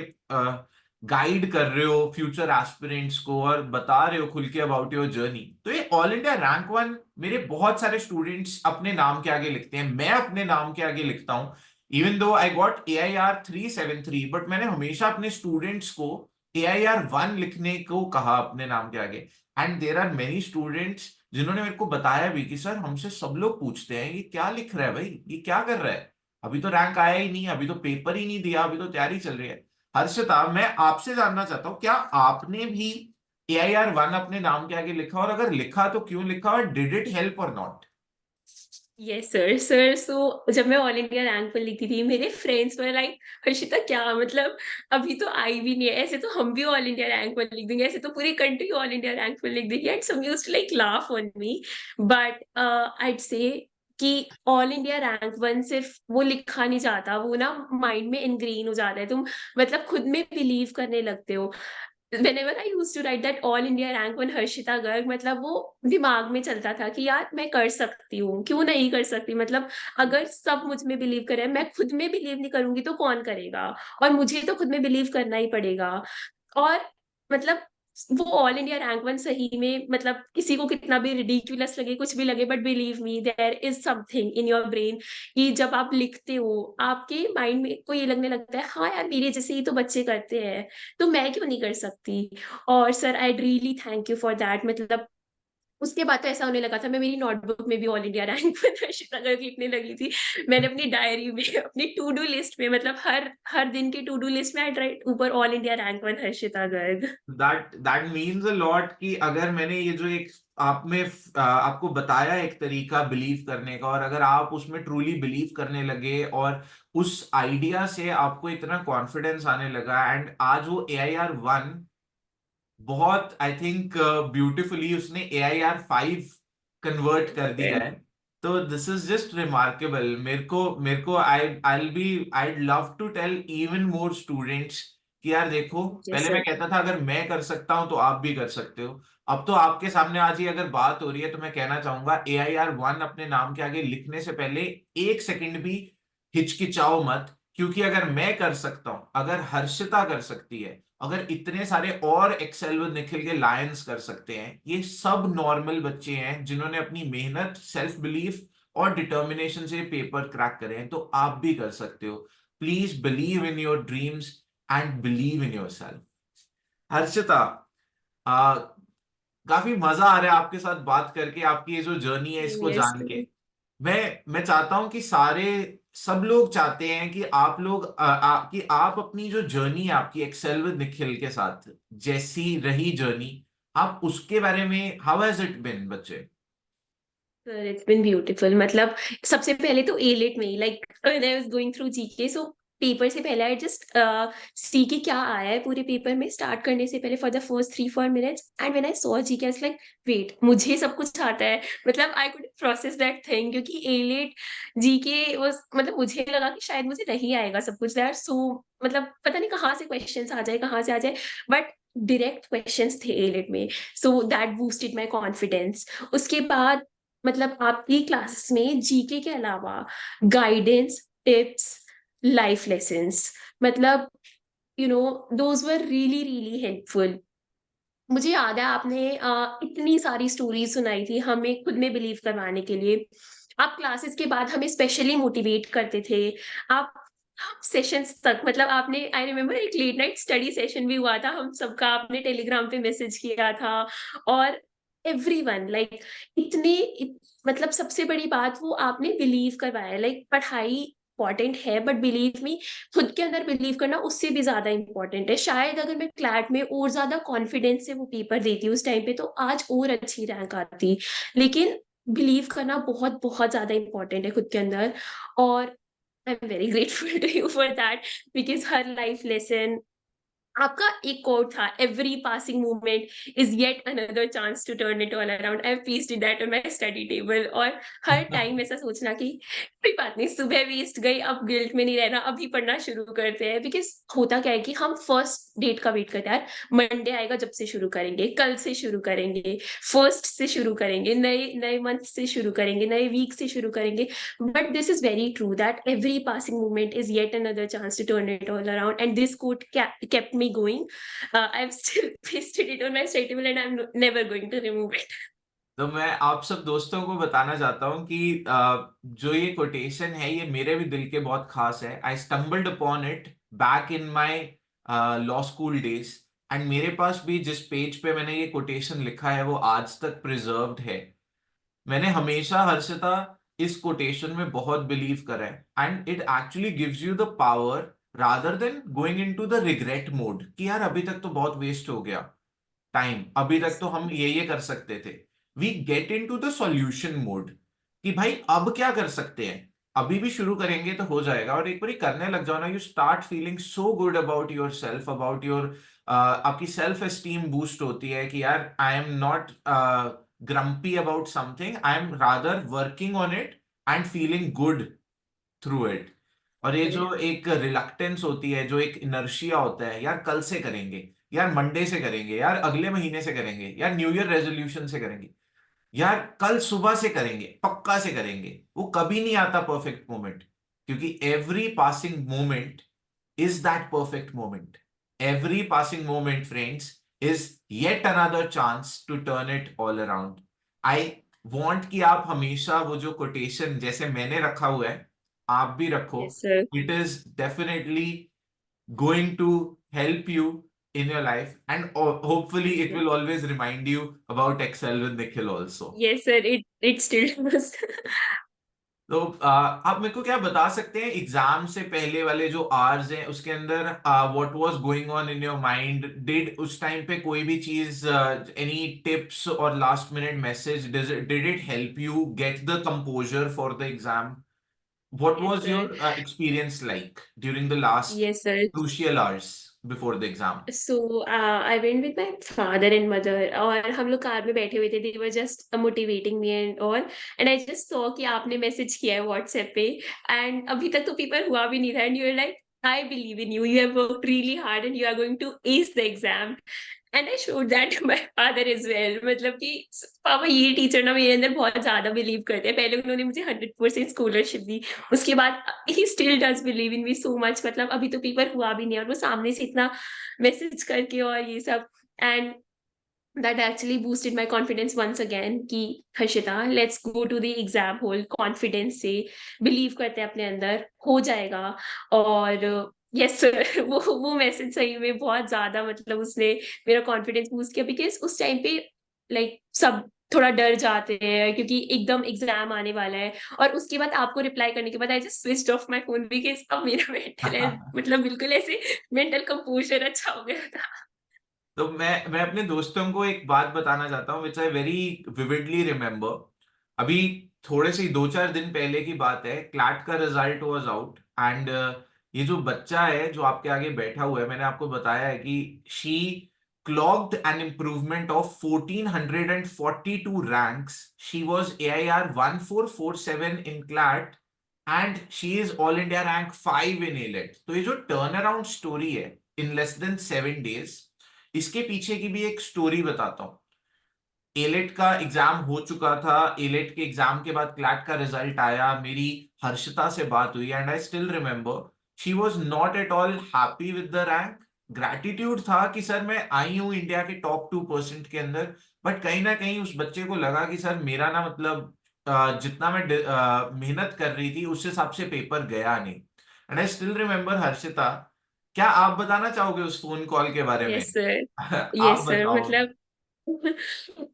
गाइड कर रहे हो फ्यूचर एस्पिरेंट्स को और बता रहे हो खुल के अबाउट योर जर्नी। तो ये ऑल इंडिया रैंक 1 मेरे बहुत सारे स्टूडेंट्स अपने नाम के आगे लिखते हैं, मैं अपने नाम के आगे लिखता हूँ। Even though I got AIR 373, but मैंने हमेशा अपने स्टूडेंट्स को AIR 1 लिखने को कहा अपने नाम के आगे। And there are many students जिन्होंने मेरे को बताया भी कि सर हमसे सब लोग पूछते हैं ये क्या लिख रहा है भाई, ये क्या कर रहा है, अभी तो रैंक आया ही नहीं, अभी तो पेपर ही नहीं दिया, अभी तो तैयारी चल रही है। हर्षिता, मैं आपसे जानना चाहता हूँ क्या आपने भी AIR 1 अपने नाम के आगे लिखा, और अगर लिखा तो क्यों लिखा, और डिड इट हेल्प और not? Yes sir sir so जब मैं ऑल इंडिया रैंक पर लिखती थी मेरे फ्रेंड्स वर लाइक हर्षिता क्या मतलब, अभी तो आई भी नहीं है, ऐसे तो हम भी ऑल इंडिया रैंक पर लिख देंगे, ऐसे तो पूरी कंट्री ऑल इंडिया रैंक पर लिख देगी, and some used to like laugh on me. But I'd say कि ऑल इंडिया रैंक वन सिर्फ वो लिखा नहीं जाता, वो ना माइंड में इनग्रेन हो जाता है, तुम मतलब खुद में बिलीव करने लगते हो। whenever I used to write that all India rank one Harshita Garg, मतलब वो दिमाग में चलता था कि यार मैं कर सकती हूँ, क्यों नहीं कर सकती, मतलब अगर सब मुझ में बिलीव करे, मैं खुद में बिलीव नहीं करूंगी तो कौन करेगा, और मुझे तो खुद में बिलीव करना ही पड़ेगा। और मतलब वो ऑल इंडिया रैंक वन सही में, मतलब किसी को कितना भी रिडिकुलस लगे, कुछ भी लगे, but believe me there is something in your brain कि जब आप लिखते हो आपके माइंड में को ये लगने लगता है हाँ यार मेरे जैसे ही तो बच्चे करते हैं, तो मैं क्यों नहीं कर सकती। और sir I really thank you for that, मतलब उसके बाद तो ऐसा होने लगा था मैं मेरी नोटबुक में भी ऑल इंडिया रैंक पर हर्षिता गर्ग लिखने लगी थी। मैंने अपनी डायरी में अपनी टू डू लिस्ट में, मतलब हर हर दिन की टू डू लिस्ट में आई राइट ऊपर all India rank one Harshita Garg. That that means a lot कि अगर मैंने ये जो एक आप में आपको बताया एक तरीका बिलीव करने का, और अगर आप उसमें ट्रूली बिलीव करने लगे और उस आइडिया से आपको इतना कॉन्फिडेंस आने लगा, एंड आज वो AIR 1 बहुत आई थिंक ब्यूटिफुली उसने AIR 5 कन्वर्ट कर दिया है। तो दिस इज जस्ट रिमार्केबल। मेरे को I love to tell even more students कि यार देखो, यस पहले मैं सर। कहता था अगर मैं कर सकता हूं तो आप भी कर सकते हो। अब तो आपके सामने आज ही अगर बात हो रही है तो मैं कहना चाहूंगा AIR 1 अपने नाम के आगे लिखने से पहले एक सेकंड भी हिचकिचाओ मत। क्योंकि अगर मैं कर सकता हूं, अगर हर्षिता कर सकती है, अगर इतने सारे और एक्सेल विद निखिल के लायंस कर सकते हैं, ये सब नॉर्मल बच्चे हैं जिन्होंने अपनी मेहनत, सेल्फ बिलीफ और डिटर्मिनेशन से पेपर क्रैक करे हैं, तो आप भी कर सकते हो। Please believe in your dreams and believe in yourself. Harshita, आ, काफी मजा आ रहा है आपके साथ बात करके, आपकी ये जो जर्नी है इसको यस जान के। मैं चाहता हूं कि सब लोग चाहते हैं कि आप लोग कि आप अपनी जो जर्नी है आपकी एक्सेल विद निखिल के साथ जैसी रही जर्नी, आप उसके बारे में, हाउ हैज इट बिन बच्चे? सर इट्स बीन ब्यूटीफुल, मतलब सबसे पहले तो ए लेट में ही like when I was going through GK, so paper से पहले आई जस्ट सी के क्या आया है पूरे पेपर में स्टार्ट करने से पहले for the first 3-4 minutes, and when I saw GK I was like wait मुझे सब कुछ आता है, मतलब I could process that thing, क्योंकि ए लेट जीके वाज, मतलब मुझे लगा कि शायद मुझे नहीं आएगा सब कुछ दैट सो, मतलब पता नहीं कहाँ से क्वेश्चंस आ जाए कहाँ से आ जाए, बट डायरेक्ट क्वेश्चंस थे ए लेट में, so that boosted my confidence. उसके बाद मतलब आपकी क्लासेस में जीके के अलावा गाइडेंस, टिप्स, लाइफ लेसन्स, मतलब those were really really helpful. मुझे याद है आपने इतनी सारी स्टोरीज सुनाई थी हमें खुद में बिलीव करवाने के लिए। आप क्लासेस के बाद हमें स्पेशली मोटिवेट करते थे। आप सेशंस तक, मतलब आपने, आई रिमेम्बर एक लेट नाइट स्टडी सेशन भी हुआ था हम सबका, आपने टेलीग्राम पे मैसेज किया था, और एवरीवन लाइक इतने मतलब सबसे बड़ी बात वो आपने बिलीव करवाया, लाइक पढ़ाई इंपॉर्टेंट है बट बिलीव मी, खुद के अंदर बिलीव करना उससे भी ज्यादा इंपॉर्टेंट है। शायद अगर मैं क्लैट में और ज्यादा कॉन्फिडेंस से वो पेपर देती उस टाइम पे तो आज और अच्छी रैंक आती, लेकिन बिलीव करना बहुत बहुत ज्यादा इंपॉर्टेंट है खुद के अंदर। और I am very grateful to you for that, because हर लाइफ लेसन आपका एक कोट था, every passing moment is yet another chance to turn it all around. I have pasted that on my study table. और हर टाइम ऐसा सोचना कि कोई बात नहीं, सुबह वेस्ट गई, अब गिल्ट में नहीं रहना, अभी पढ़ना शुरू करते हैं। बिकॉज होता क्या है कि हम फर्स्ट डेट का वेट करते हैं, मंडे आएगा जब से शुरू करेंगे, कल से शुरू करेंगे, फर्स्ट से शुरू करेंगे, नए नए मंथ से शुरू करेंगे, नए वीक से शुरू करेंगे। But this is very true that every passing moment is yet another chance to turn it all around. And this quote kept me going. I've still pasted it on my study table and I'm never going to remove it. तो मैं आप सब दोस्तों को बताना चाहता हूँ कि जो ये कोटेशन है ये मेरे भी दिल के बहुत खास है। आई stumbled upon it back in my law school days, and मेरे पास भी जिस पेज पे मैंने ये कोटेशन लिखा है वो आज तक प्रिजर्व्ड है। मैंने हमेशा हर्षिता इस कोटेशन में बहुत बिलीव करा है, and it actually gives you the power rather than going into the regret mode कि यार अभी तक तो बहुत वेस्ट हो गया टाइम, अभी तक तो हम ये कर सकते थे। We get into the solution mode कि भाई अब क्या कर सकते हैं, अभी भी शुरू करेंगे तो हो जाएगा। और एक बार करने लग जाओ ना, you start feeling so good about your self, about your आपकी सेल्फ एस्टीम बूस्ट होती है कि यार I am not grumpy about something, I am rather working on it and feeling good through it. और ये जो एक रिलक्टेंस होती है, जो एक इनर्शिया होता है, यार कल से करेंगे, यार मंडे से करेंगे, यार अगले महीने से करेंगे, यार न्यू ईयर रेजोल्यूशन से करेंगे, यार कल सुबह से करेंगे, पक्का से करेंगे, वो कभी नहीं आता परफेक्ट मोमेंट, क्योंकि every passing moment is that perfect moment. Every passing moment, friends, is yet another chance to turn it all around. I want कि आप हमेशा वो जो कोटेशन जैसे मैंने रखा हुआ है आप भी रखो। Yes, sir. It is definitely going to help you in your life, and hopefully Yes, it sir. will always remind you about Excel with Nikhil also. Yes, sir. It still does. तो आप मेरे को क्या बता सकते हैं एग्जाम से पहले वाले जो आवर्स हैं उसके अंदर what was going on in your mind? Did उस टाइम पे कोई भी चीज, एनी टिप्स और last minute message, did it help you get the composer for the exam? What Yes, was sir. Your experience like during the last Yes, sir. Crucial hours before the exam? So I went with my father and mother और हम लोग कार में बैठे हुए थे, they were just motivating me and all, and I just saw कि आपने मैसेज किया है व्हाट्सएप पे, and अभी तक तो पेपर हुआ भी नहीं था, and you were like, I believe in you, you have worked really hard and you are going to ace the exam. And I showed that to my father as well, मतलब कि पापा ये टीचर ना मेरे अंदर बहुत ज्यादा बिलीव करते हैं। पहले उन्होंने मुझे 100% स्कॉलरशिप दी, उसके बाद he still does believe in me so much. मतलब अभी तो पेपर हुआ भी नहीं और वो सामने से इतना मैसेज करके और ये सब, and that actually boosted my confidence once again कि Harshita let's go to the exam hall confidence से, believe करते हैं अपने अंदर, हो जाएगा। और यस सर वो मैसेज सही में बहुत ज्यादा मतलब उसने मेरा कॉन्फिडेंस बूस्ट किया, बिकॉज उस टाइम पे लाइक सब थोड़ा डर जाते हैं क्योंकि एकदम एग्जाम आने वाला है, और उसके बाद आपको रिप्लाई करने के बाद I just switched off my phone, because अब मेरा मेंटल हेल्थ मतलब बिल्कुल ऐसे मेंटल कंपोजर अच्छा हो गया था। तो मैं अपने दोस्तों को एक बात बताना चाहता हूँ विच आई वेरी विविडली रिमेम्बर। अभी थोड़े से 2-4 दिन पहले की बात है, क्लैट का रिजल्ट वाज आउट, एंड ये जो बच्चा है जो आपके आगे बैठा हुआ है, मैंने आपको बताया है कि she clocked an improvement of 1442 ranks. She was AIR 1447 in CLAT, and she is All India rank 5 in ALET. तो ये जो टर्न अराउंड स्टोरी है इन लेस देन 7 days, इसके पीछे की भी एक स्टोरी बताता हूँ। एलेट का एग्जाम हो चुका था, एलेट के एग्जाम के बाद क्लैट का रिजल्ट आया, मेरी हर्षिता से बात हुई, and I still remember she was not at all happy with the rank. Gratitude था कि सर मैं आई हूं इंडिया के टॉप 2% के अंदर, बट कहीं ना कहीं उस बच्चे को लगा कि सर मेरा ना मतलब जितना मैं मेहनत कर रही थी उस हिसाब से पेपर गया नहीं। And I still remember Harshita, क्या आप बताना चाहोगे उस फोन कॉल के बारे में? Yes sir. आप यस सर बताओ। मतलब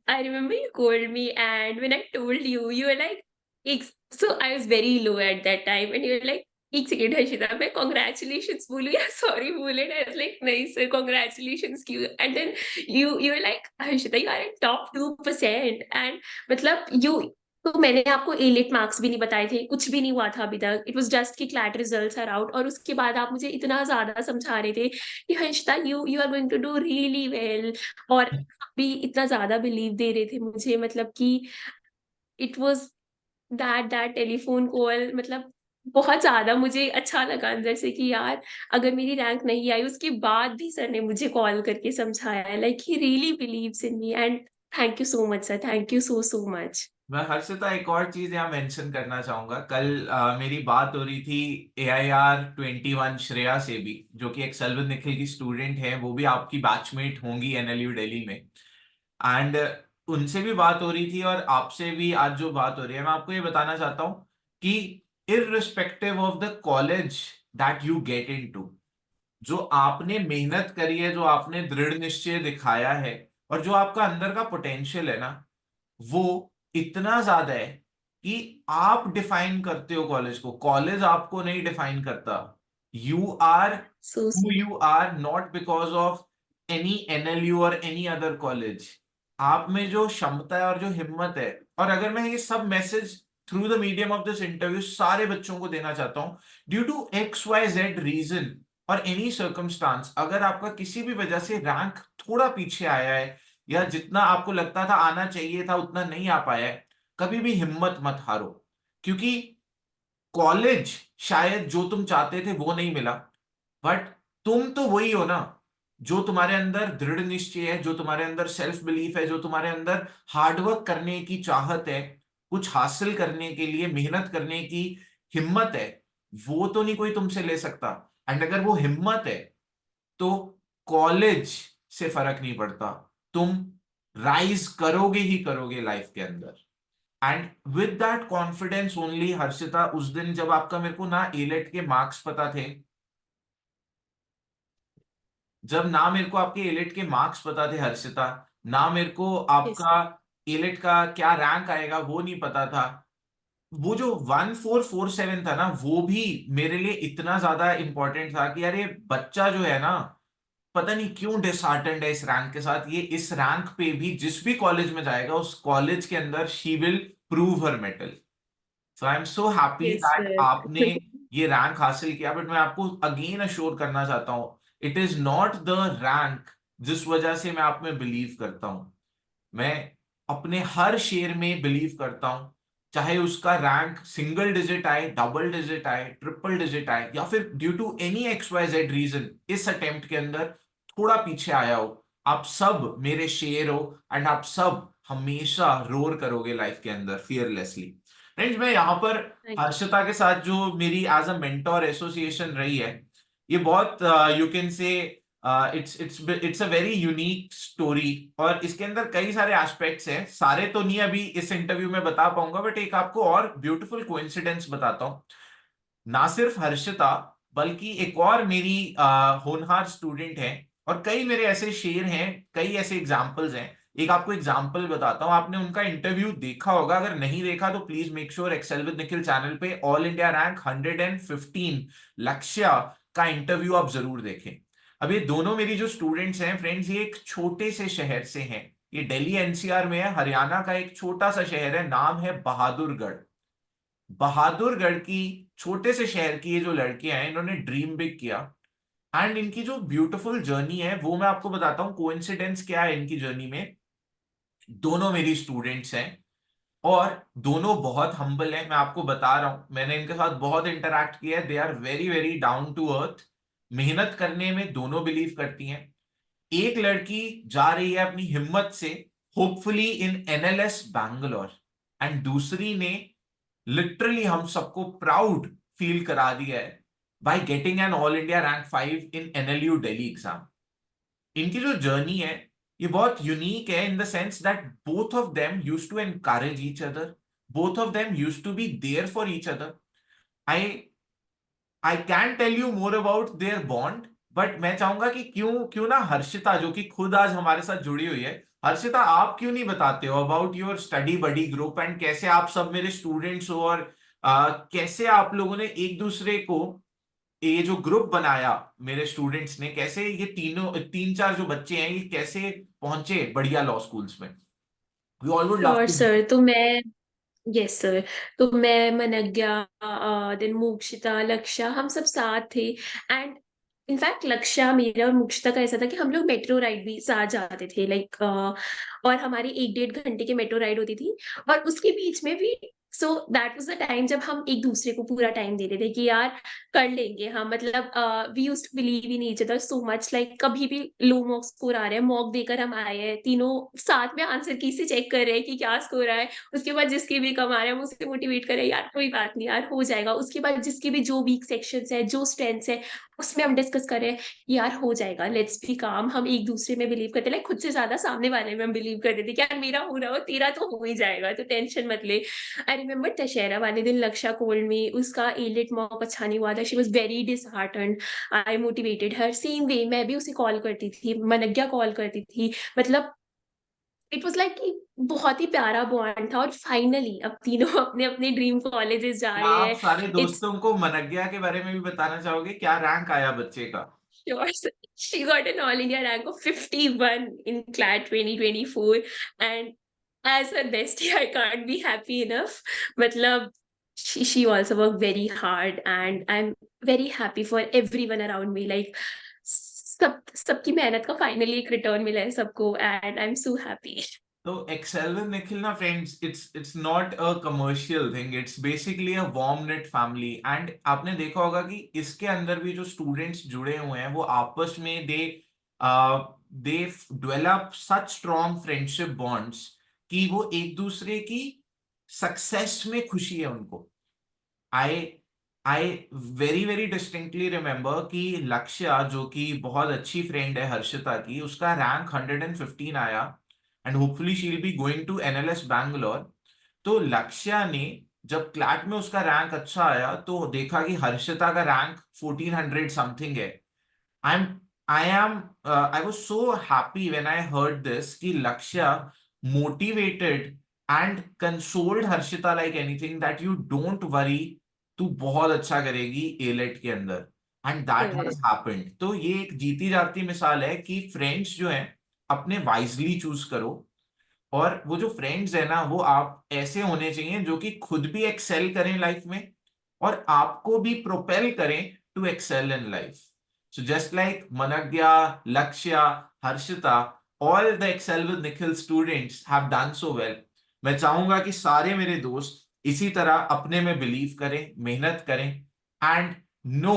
I remember you called me, and when I told you, you were like, "एक." So I was very low at that time, and you were like, "एक सेकंड हर्षिता, मैं congratulations बोलूँ या sorry बोलूँ?" And I was like, "नहीं sir, congratulations क्यों?" And then you were like, "Harshita, you are in top 2%." And मतलब तो मैंने आपको ए-लिट मार्क्स भी नहीं बताए थे, कुछ भी नहीं हुआ था अभी तक। इट वाज़ जस्ट कि क्लैट रिजल्ट्स आर आउट, और उसके बाद आप मुझे इतना ज़्यादा समझा रहे थे कि Harshita, you you are going to do really well, और भी इतना ज़्यादा बिलीव दे रहे थे मुझे, मतलब कि it was that telephone call, मतलब बहुत ज़्यादा मुझे अच्छा लगा अंदर से कि यार, अगर मेरी रैंक नहीं आई उसके बाद भी सर ने मुझे कॉल करके समझाया, like he really believes in me. And thank you so much sir, thank you so much. मैं हर्षिता एक और चीज यहाँ मेंशन करना चाहूंगा। कल मेरी बात हो रही थी AIR 21 श्रेया से भी, जो कि एक सेल्वन निखिल की स्टूडेंट है, वो भी आपकी बैचमेट होंगी NLU दिल्ली में। एंड उनसे भी बात हो रही थी और आपसे भी आज जो बात हो रही है, मैं आपको ये बताना चाहता हूँ कि irrespective of the college that you get into, जो आपने मेहनत करी है, जो आपने दृढ़ निश्चय दिखाया है, और जो आपका अंदर का पोटेंशियल है ना, वो इतना ज्यादा है कि आप डिफाइन करते हो कॉलेज को, कॉलेज आपको नहीं डिफाइन करता। You are so who you are not because of any NLU और any other college। आप में जो क्षमता है और जो हिम्मत है, और अगर मैं ये सब message through the medium of this interview सारे बच्चों को देना चाहता हूं, ड्यू टू XYZ रीजन और एनी सर्कमस्टांस, अगर आपका किसी भी वजह से रैंक थोड़ा पीछे आया है, या जितना आपको लगता था आना चाहिए था उतना नहीं आ पाया है, कभी भी हिम्मत मत हारो। क्योंकि कॉलेज शायद जो तुम चाहते थे वो नहीं मिला, बट तुम तो वही हो ना, जो तुम्हारे अंदर दृढ़ निश्चय है, जो तुम्हारे अंदर सेल्फ बिलीफ है, जो तुम्हारे अंदर हार्डवर्क करने की चाहत है, कुछ हासिल करने के लिए मेहनत करने की हिम्मत है, वो तो नहीं कोई तुमसे ले सकता। एंड अगर वो हिम्मत है, तो कॉलेज से फर्क नहीं पड़ता, तुम राइज करोगे ही करोगे लाइफ के अंदर। And with that confidence only Harshita, उस दिन जब आपका मेरे को ना एलेट के मार्क्स पता थे, जब ना मेरे को आपके एलेट के मार्क्स पता थे हर्षिता, ना मेरे को यस। आपका एलेट का क्या रैंक आएगा वो नहीं पता था, वो जो 1447 था ना, वो भी मेरे लिए इतना ज्यादा इंपॉर्टेंट था कि यार ये बच्चा जो है ना, पता नहीं क्यों डिसहार्टेंड है इस रैंक के साथ, ये इस रैंक पे भी जिस भी कॉलेज में जाएगा उस कॉलेज के अंदर she will prove her metal. So I am so happy yes that sir. आपने ये रैंक हासिल किया। बट मैं आपको अगेन अश्योर करना चाहता हूं, it is not the rank जिस वजह से मैं आप में बिलीव करता हूं। मैं अपने हर शेर में बिलीव करता हूं, चाहे उसका रैंक सिंगल डिजिट आए, डबल डिजिट आए, ट्रिपल डिजिट आए, या फिर due to any XYZ reason इस अटेम्प्ट के अंदर थोड़ा पीछे आया हो, आप सब मेरे शेर हो, एंड आप सब हमेशा रोर करोगे लाइफ के अंदर फियरलेसली। फ्रेंड्स, मैं यहाँ पर थैंक यू। हर्षिता के साथ जो मेरी एज अ मेंटोर एसोसिएशन रही है, ये बहुत you can say it's a very unique story, और इसके अंदर कई सारे एस्पेक्ट्स हैं, सारे तो नहीं अभी इस इंटरव्यू में बता पाऊंगा, बट एक आपको और ब्यूटीफुल कोइंसिडेंस बताता हूँ। ना सिर्फ हर्षिता, बल्कि एक और मेरी होनहार स्टूडेंट है, और कई मेरे ऐसे शेर हैं, कई ऐसे एग्जाम्पल्स हैं। एक आपको एग्जाम्पल बताता हूँ, आपने उनका इंटरव्यू देखा होगा, अगर नहीं देखा तो please make sure Excel with Nikhil channel पे ऑल इंडिया रैंक 115 लक्ष्य का इंटरव्यू आप जरूर देखें। अब ये दोनों मेरी जो स्टूडेंट्स हैं फ्रेंड्स, ये एक छोटे से शहर से हैं, ये दिल्ली NCR में है, हरियाणा का एक छोटा सा शहर है, नाम है बहादुरगढ़। बहादुरगढ़ की छोटे से शहर की ये जो लड़कियां हैं, इन्होंने ड्रीम बिग किया। एंड इनकी जो ब्यूटीफुल जर्नी है वो मैं आपको बताता हूँ, कोइंसिडेंस क्या है इनकी जर्नी में। दोनों मेरी स्टूडेंट्स हैं, और दोनों बहुत हम्बल हैं, मैं आपको बता रहा हूं, मैंने इनके साथ बहुत इंटरैक्ट किया है, they are very very down to earth. मेहनत करने में दोनों बिलीव करती हैं। एक लड़की जा रही है अपनी हिम्मत से, hopefully in NLS Bangalore, and दूसरी ने लिटरली हम सबको प्राउड फील करा दिया है by getting an all India rank 5 in NLU Delhi exam. इनकी जो जर्नी है ये बहुत यूनिक है in the sense that both of them used to encourage each other, both of them used to be there for each other. I I can tell you more about their bond, but मैं चाहूंगा कि क्यों क्यों ना हर्षिता, जो कि खुद आज हमारे साथ जुड़ी हुई है, हर्षिता, आप क्यों नहीं बताते हो about your study buddy group, and कैसे आप सब मेरे स्टूडेंट्स हो, और कैसे आप लोगों ने एक दूसरे को, ये जो ग्रुप बनाया मेरे स्टूडेंट्स ने, कैसे ये तीनों तीन चार जो बच्चे हैं, ये कैसे पहुंचे बढ़िया लॉ स्कूल्स में? We all would love sure to. Sir. तो मैं, यस सर, तो मैं, मनज्ञा, देन मोक्षिता, लक्ष्या, हम सब साथ थे। एंड इनफैक्ट लक्ष्या, मेरा और मोक्षिता का ऐसा था कि हम लोग मेट्रो राइड भी साथ जाते थे, लाइक, और हमारी 1 डेढ़ घंटे की मेट्रो राइड होती थी। और उसके बीच में भी, so that was the time जब हम एक दूसरे को पूरा टाइम देते थे कि यार कर लेंगे हम, मतलब we used to believe in each other so much, like कभी भी लो मॉक स्कोर आ रहे हैं, मॉक देकर हम आए हैं तीनों साथ में, आंसर की से चेक कर रहे हैं कि क्या स्कोर आया है। उसके बाद जिसके भी कम आ रहा है, हम उससे मोटिवेट करें, यार कोई बात नहीं यार, हो जाएगा। उसके बाद जिसके भी जो वीक सेक्शंस है, जो स्ट्रेंथ्स है, उसमें हम डिस्कस करें, यार हो जाएगा, लेट्स बी काम। हम एक दूसरे में बिलीव करते, लाइक खुद से ज्यादा सामने वाले में हम बिलीव करते थे कि यार मेरा हो रहा हो, तेरा तो हो ही जाएगा, तो टेंशन मत ले। आई रिमेम्बर दशहरा वाले दिन लक्षा कोल्ड में उसका एलिट मॉक अच्छा नहीं हुआ था, she was very disheartened. I motivated her same way, मैं भी उसे कॉल करती थी, मनज्ञा कॉल करती थी, मतलब इट वाज लाइक कि बहुत ही प्यारा बॉन्ड था। और फाइनली अब तीनों अपने अपने ड्रीम कॉलेजेस जा क्या रहे आप हैं। सारे इट्स दोस्तों को मनज्ञा के बारे में भी बताना चाहोगे, क्या रैंक आया बच्चे का? sure she got an all India rank of 51 in CLAT 2024, and as her bestie I can't be happy enough. मतलब she also worked very hard, and I'm very happy for everyone around me, like सबकी मेहनत का फाइनली एक रिटर्न मिला है सबको, and I am so happy. तो एक्सेल विद निखिल ना friends, it's not a commercial thing, it's basically a warm net family. And आपने देखा होगा कि इसके अंदर भी जो स्टूडेंट्स जुड़े हुए हैं वो आपस में they develop such strong friendship bonds कि वो एक दूसरे की सक्सेस में खुशी है उनको। I I very very distinctly remember कि लक्ष्य, जो कि बहुत अच्छी फ्रेंड है हर्षिता की, उसका रैंक 115 आया, and hopefully she will be going to NLS Bangalore. तो लक्ष्य ने, जब क्लैट में उसका रैंक अच्छा आया, तो देखा कि हर्षिता का रैंक 1400 समथिंग है। I'm I am I was so happy when I heard this कि Lakshya motivated and consoled Harshita like anything, that you don't worry, तू बहुत अच्छा करेगी एलेट के अंदर, एंड दैट हैज हैपेंड। तो ये एक जीती जाती मिसाल है कि फ्रेंड्स जो हैं अपने वाइजली चूज करो, और वो जो फ्रेंड्स है ना, वो आप ऐसे होने चाहिए जो कि खुद भी एक्सेल करें लाइफ में और आपको भी प्रोपेल करें to excel in life. So just like Manogya, Lakshya, Harshita, all the Excel with Nikhil students have done so well. मैं चाहूंगा कि सारे मेरे दोस्त इसी तरह अपने में बिलीव करें, मेहनत करें, and no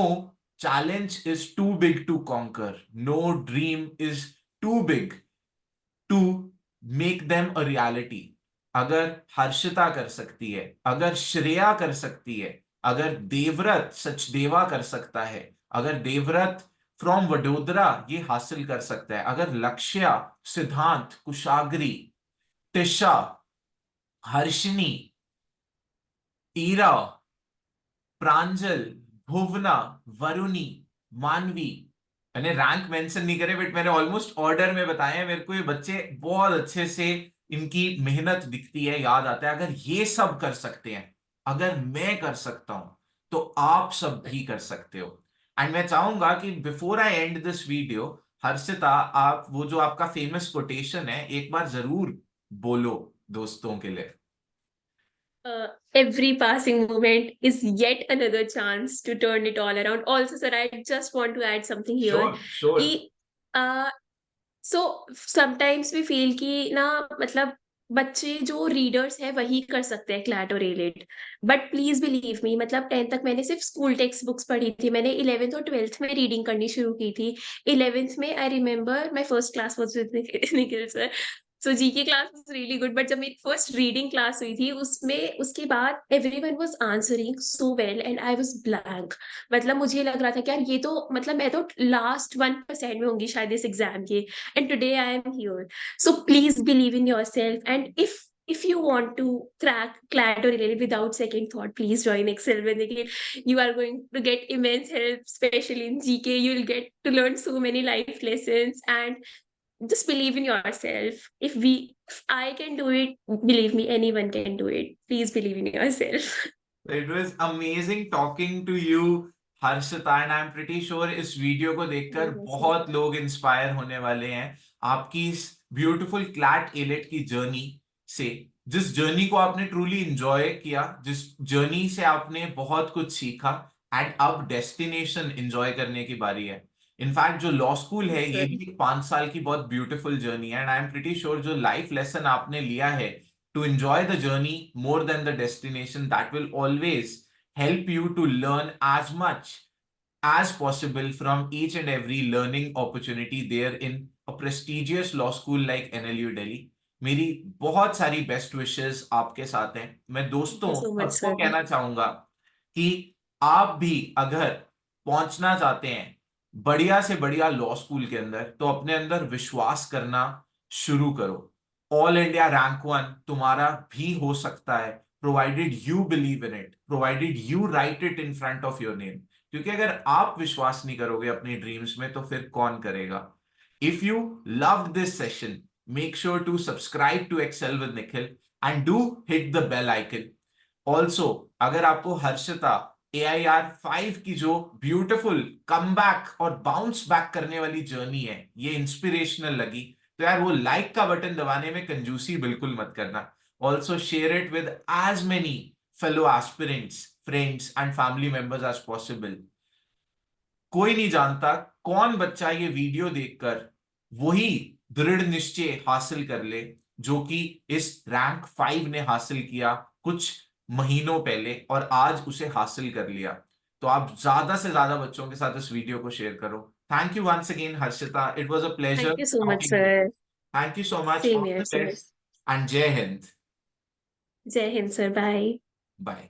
challenge is too big to conquer, no dream is too big to make them a reality. अगर हर्षिता कर सकती है, अगर श्रेया कर सकती है, अगर देवव्रत सचदेवा कर सकता है, अगर देवव्रत फ्रॉम वडोदरा ये हासिल कर सकता है, अगर लक्ष्य, सिद्धांत, कुशाग्री, टिशा, हर्षिनी, ईरा, प्रांजल, भुवना, वरुणी, मानवी, मैंने रैंक मेंशन नहीं करे बट मैंने ऑलमोस्ट ऑर्डर में बताया है। मेरे को ये बच्चे बहुत अच्छे से, इनकी मेहनत दिखती है, याद आता है। अगर ये सब कर सकते हैं, अगर मैं कर सकता हूं, तो आप सब भी कर सकते हो। एंड मैं चाहूंगा कि before I and this video, Harshita, आप वो जो आपका फेमस कोटेशन है एक बार जरूर बोलो दोस्तों के लिए। Every passing moment is yet another chance to turn it all around. Also, sir, I just want to add something here. Sure sure. कि uh, so sometimes we feel कि ना, मतलब बच्चे जो रीडर्स है वही कर सकते हैं क्लैट और AILET, but please believe me, मतलब 10th तक मैंने सिर्फ स्कूल टेक्स्ट बुक्स पढ़ी थी, मैंने 11th और 12th में रीडिंग करनी शुरू की थी। 11th में I remember my first class was with Nikhil sir. So GK class was really good, but जब मेरी फर्स्ट रीडिंग क्लास हुई थी, उसमें उसके बाद everyone was answering so well and I was blank. मतलब मुझे लग रहा था कि यार ये तो, मतलब मैं तो लास्ट 1% में होंगी शायद इस एग्जाम के, and today I am here. So please believe in yourself, and if you want to crack CLAT or related without second thought, please join Excel with again. You are going to get immense help, especially in GK. You'll get to learn so many life lessons, and just believe in yourself. If I can do it, believe me, anyone can do it. Please believe in yourself. It was amazing talking to you, Harshita, and I am pretty sure इस वीडियो को देखकर Yes, sir. बहुत लोग इंस्पायर होने वाले हैं आपकी इस ब्यूटीफुल क्लैट एलेट की जर्नी से, जिस जर्नी को आपने ट्रूली इंजॉय किया, जिस जर्नी से आपने बहुत कुछ सीखा, एंड अब डेस्टिनेशन एंजॉय करने की बारी है। इनफैक्ट जो लॉ स्कूल है Yes, ये sir. भी एक 5 साल की बहुत ब्यूटीफुल जर्नी है, and I am pretty sure जो लाइफ लेसन आपने लिया है to enjoy the journey more than the destination, that will always help you to learn as much as possible from each and every learning opportunity there in a prestigious law school like NLU Delhi. मेरी बहुत सारी बेस्ट विशेस आपके साथ हैं। मैं Thank दोस्तों you so much, सबको sir. कहना चाहूंगा कि आप भी अगर पहुंचना चाहते हैं बढ़िया से बढ़िया लॉ स्कूल के अंदर, तो अपने अंदर विश्वास करना शुरू करो। ऑल इंडिया रैंक वन तुम्हारा भी हो सकता है, provided you believe in it, provided you right it in front of your name. क्योंकि अगर आप विश्वास नहीं करोगे अपनी ड्रीम्स में, तो फिर कौन करेगा। If you love this session, make sure to subscribe to Excel with Nikhil and do hit the bell icon. Also अगर आपको हर्षिता AIR 5 की जो ब्यूटीफुल कमबैक और बाउंस बैक करने वाली जर्नी है ये इंस्पिरेशनल लगी, तो यार वो लाइक का बटन दबाने में कंजूसी बिल्कुल मत करना। Also share it with as many fellow aspirants, friends and family members as possible. कोई नहीं जानता कौन बच्चा ये वीडियो देखकर वही दृढ़ निश्चय हासिल कर ले जो कि इस रैंक 5 ने हासिल किया कुछ महीनों पहले, और आज उसे हासिल कर लिया। तो आप ज्यादा से ज्यादा बच्चों के साथ इस वीडियो को शेयर करो। Thank you once again Harshita, it was a pleasure Thank you so much, talking with you. sir. Thank you so much, Same all here, the sir. Best and Jai Hind. Jai Hind, sir. Bye. Bye.